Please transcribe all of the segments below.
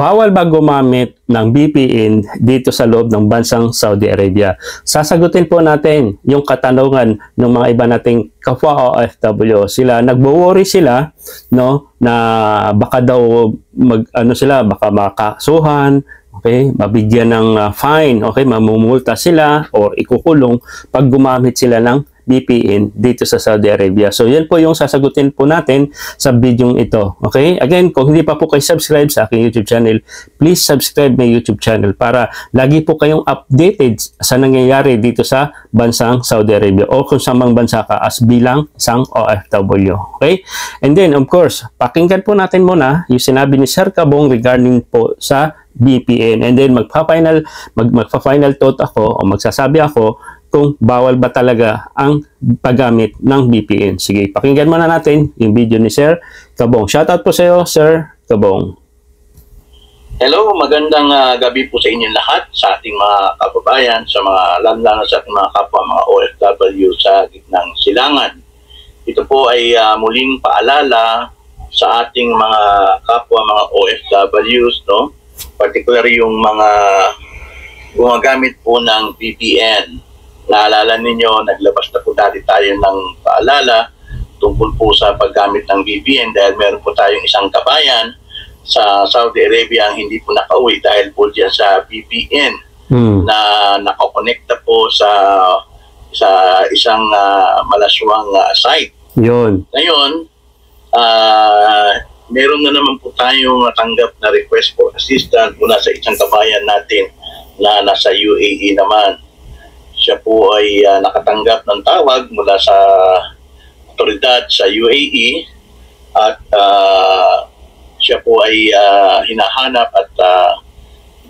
Bawal ba gumamit ng VPN dito sa loob ng bansang Saudi Arabia? Sasagutin po natin yung katanungan ng mga iba nating kapwa OFW. Nagwo-worry sila, no, na baka daw baka makasuhan, okay, mabigyan ng fine, okay, mamumulta sila or ikukulong pag gumamit sila ng VPN dito sa Saudi Arabia. So, yan po yung sasagutin po natin sa video ito. Okay? Again, kung hindi pa po kayo subscribe sa aking YouTube channel, please subscribe my YouTube channel para lagi po kayong updated sa nangyayari dito sa bansang Saudi Arabia o kung saan mang bansa ka as bilang isang OFW. Okay? And then, of course, pakinggan po natin muna yung sinabi ni Sir Kabong regarding po sa VPN. And then, magpa-final thought ako o magsasabi ako kung bawal ba talaga ang paggamit ng VPN. Sige, pakinggan muna natin yung video ni Sir Kabong. Shoutout po sa iyo, Sir Kabong. Hello, magandang gabi po sa inyong lahat, sa ating mga kababayan, sa mga lalo sa ating mga kapwa, mga OFW sa gitnang silangan. Ito po ay muling paalala sa ating mga kapwa, mga OFWs, no? Particularly yung mga gumagamit po ng VPN. Naalala ninyo, naglabas na po dati tayo ng paalala tungkol po sa paggamit ng VPN dahil meron po tayong isang kabayan sa Saudi Arabia ang hindi po nakauwi dahil po dyan sa VPN na nakakonekta po sa isang malaswang site. Yun. Ngayon, meron na naman po tayong natanggap na request for assistance mula sa isang kabayan natin na nasa UAE naman. Siya po ay nakatanggap ng tawag mula sa otoridad sa UAE at siya po ay hinahanap at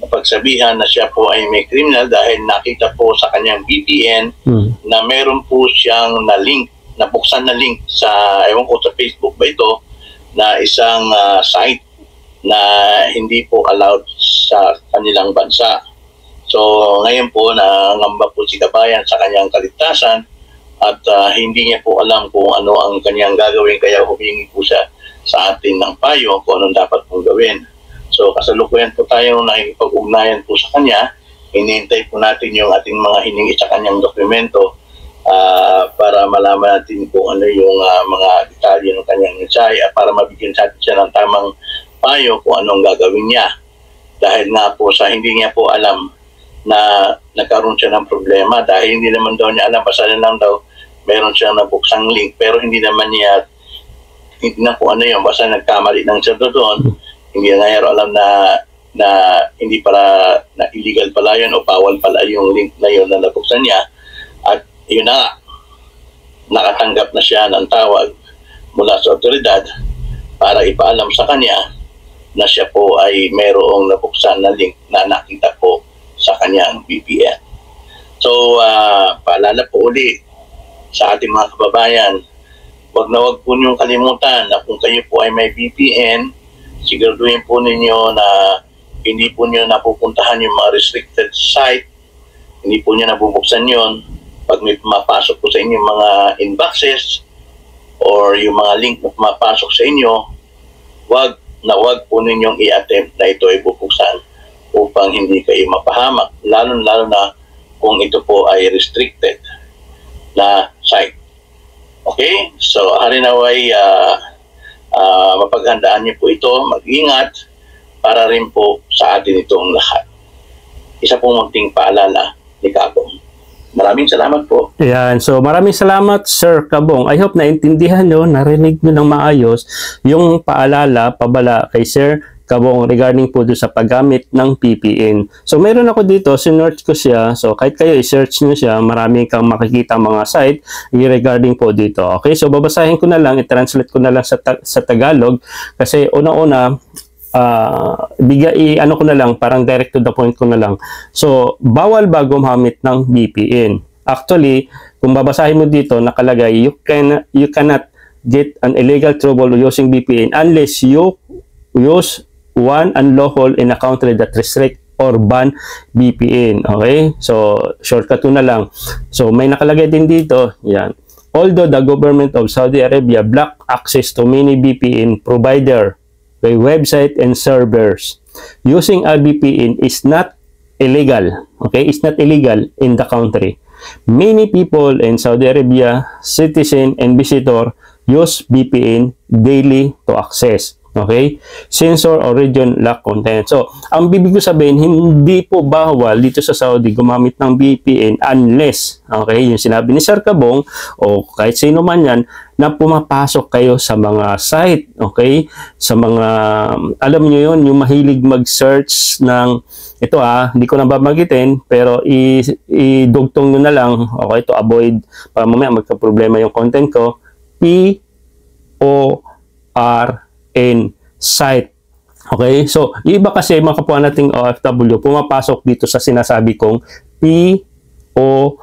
napagsabihan na siya po ay may criminal dahil nakita po sa kanyang VPN na meron po siyang nabuksan na link sa, ewan ko sa Facebook ba ito, na isang site na hindi po allowed sa kanilang bansa. So, ngayon po, nangamba po si kabayan sa kanyang kaligtasan at hindi niya po alam kung ano ang kanyang gagawin kaya humingi po siya sa atin ng payo kung anong dapat pong gawin. So, kasalukuyan po tayo nakikipag-ugnayan po sa kanya. Hinihintay po natin yung ating mga hiningi sa kanyang dokumento para malaman natin kung ano yung mga detalye ng kanyang mensahe para mabigyan sa atin siya ng tamang payo kung anong gagawin niya. Dahil nga po sa hindi niya po alam na nagkaroon siya ng problema dahil hindi naman daw niya alam, basta lang daw meron siyang nabuksang link pero hindi naman niya hindi na po ano yun, basta nagkamali ng siya doon, hindi na niya alam na hindi para na illegal pala yun o bawal pala yung link na yun na nabuksan niya at yun na nakatanggap na siya ng tawag mula sa otoridad para ipaalam sa kanya na siya po ay mayroong nabuksan na link na nakita po sa kanyang VPN. So, paalala po uli sa ating mga kababayan, wag po niyong kalimutan na kung kayo po ay may VPN, siguraduhin po ninyo na hindi po niyo napupuntahan yung mga restricted site, hindi po niyo nabubuksan yun. Pag may pumapasok po sa inyo mga inboxes or yung mga link na pumapasok sa inyo, wag po ninyong i-attempt na ito ay bubuksan upang hindi kayo mapahamak, lalo na kung ito po ay restricted na site. Okay? So, harinaway, mapaghandaan niyo po ito, mag-ingat, para rin po sa atin itong lahat. Isa pong munting paalala ni Kabong. Maraming salamat po. Yan. So, maraming salamat, Sir Kabong. I hope naintindihan nyo, narinig nyo ng maayos yung paalala, pabala kay Sir Kabong regarding po doon sa paggamit ng VPN. So, meron ako dito, sinearch ko siya. So, kahit kayo i-search nyo siya, marami kang makikita mga site regarding po dito. Okay? So, babasahin ko na lang, i-translate ko na lang sa Tagalog kasi una-una, ano ko na lang, parang direct to the point ko na lang. So, bawal ba gumamit ng VPN? Actually, kung babasahin mo dito, nakalagay, you cannot get an illegal trouble using VPN unless you use one unlawful in a country that restrict or ban VPN. Okay? So, shortcut ko na lang. So, may nakalagay din dito. Yan. Although the government of Saudi Arabia blocked access to many VPN provider by website and servers. using a VPN is not illegal. Okay? It's not illegal in the country. Many people in Saudi Arabia, citizen and visitor, use VPN daily to access. Okay? Sensor or region lock content. So, ang bibig ko sabihin, hindi po bawal dito sa Saudi gumamit ng VPN unless, okay, yung sinabi ni Sir Kabong o kahit sino man yan, na pumapasok kayo sa mga site, okay? Sa mga, alam nyo yun, yung mahilig mag-search ng, ito hindi ko na babagitin, pero idugtong nyo na lang, okay, to avoid, para mamaya magka-problema yung content ko, PORN site. Okay? So, yung iba kasi, mga kapwa nating OFW, pumapasok dito sa sinasabi kong PORN,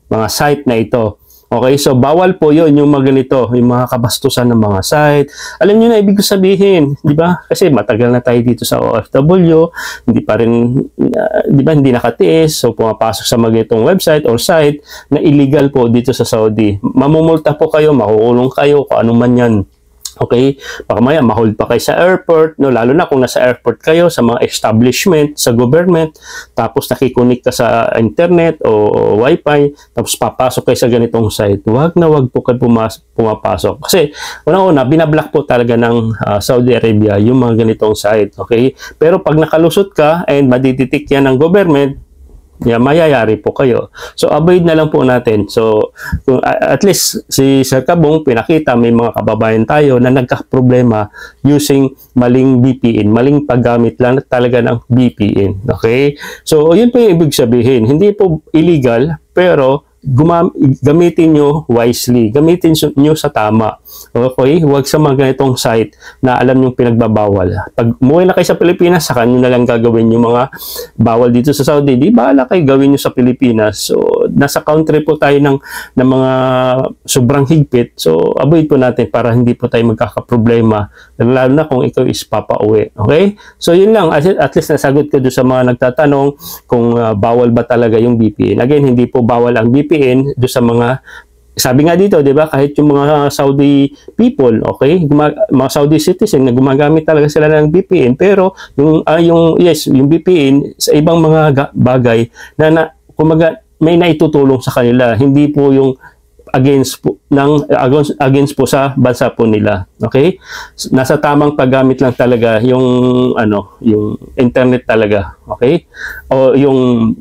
mga site na ito. Okay, so bawal po yun, yung mga ganito, yung mga kabastusan ng mga site. Alam niyo na ibig ko sabihin, di ba? Kasi matagal na tayo dito sa OFW, hindi pa rin, di ba, hindi nakatiis. So pumapasok sa mga ganitong website or site na illegal po dito sa Saudi. Mamumulta po kayo, makukulong kayo, kung ano man yan. Okay? Baka maya, ma-hold pa kayo sa airport, no? Lalo na kung nasa airport kayo, sa mga establishment, sa government, tapos nakikunik ka sa internet o wifi, tapos papasok kayo sa ganitong site. Wag na wag po kayo pumapasok. Kasi, una-una, binablock po talaga ng Saudi Arabia yung mga ganitong site. Okay? Pero pag nakalusot ka and madidetect yan ng government, mayayari po kayo. So, avoid na lang po natin. So, kung, at least si Sir Kabong pinakita, may mga kababayan tayo na nagka-problema using maling VPN, maling paggamit lang talaga ng VPN. Okay? So, yun po yung ibig sabihin. Hindi po illegal, pero gamitin nyo wisely. Gamitin nyo sa tama. Okay? Huwag sa mga ganitong site na alam nyo pinagbabawal. Pag umuwi na kayo sa Pilipinas, saka nyo na lang gagawin yung mga bawal dito sa Saudi. Di bahala kayo gawin nyo sa Pilipinas. So, nasa country po tayo ng mga sobrang higpit. So, avoid po natin para hindi po tayo magkakaproblema. Lalo na kung ikaw is papauwi. Okay? So, yun lang. At least nasagot ko doon sa mga nagtatanong kung bawal ba talaga yung VPN. Again, hindi po bawal ang VPN do sa mga, sabi nga dito, 'di ba, kahit yung mga Saudi people, okay, mga Saudi citizen na gumagamit talaga sila ng VPN, pero yung yung VPN sa ibang mga bagay na kumaga may naitutulong sa kanila, hindi po yung against po sa bansa po nila. Okay? Nasa tamang paggamit lang talaga yung yung internet talaga, okay? O yung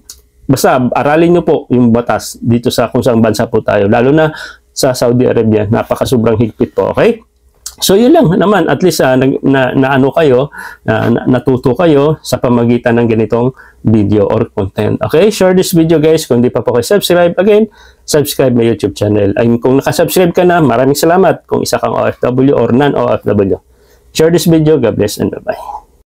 basta aralin nyo po yung batas dito sa kung saan bansa po tayo, lalo na sa Saudi Arabia, napaka-sobrang higpit po, okay? So yun lang naman, at least natuto kayo sa pamagitan ng ganitong video or content. Okay, share this video guys. Kung di pa po kayo subscribe, again, subscribe my YouTube channel. Ay, kung nakasubscribe ka na, maraming salamat kung isa kang OFW or non-OFW. Share this video. God bless and bye-bye.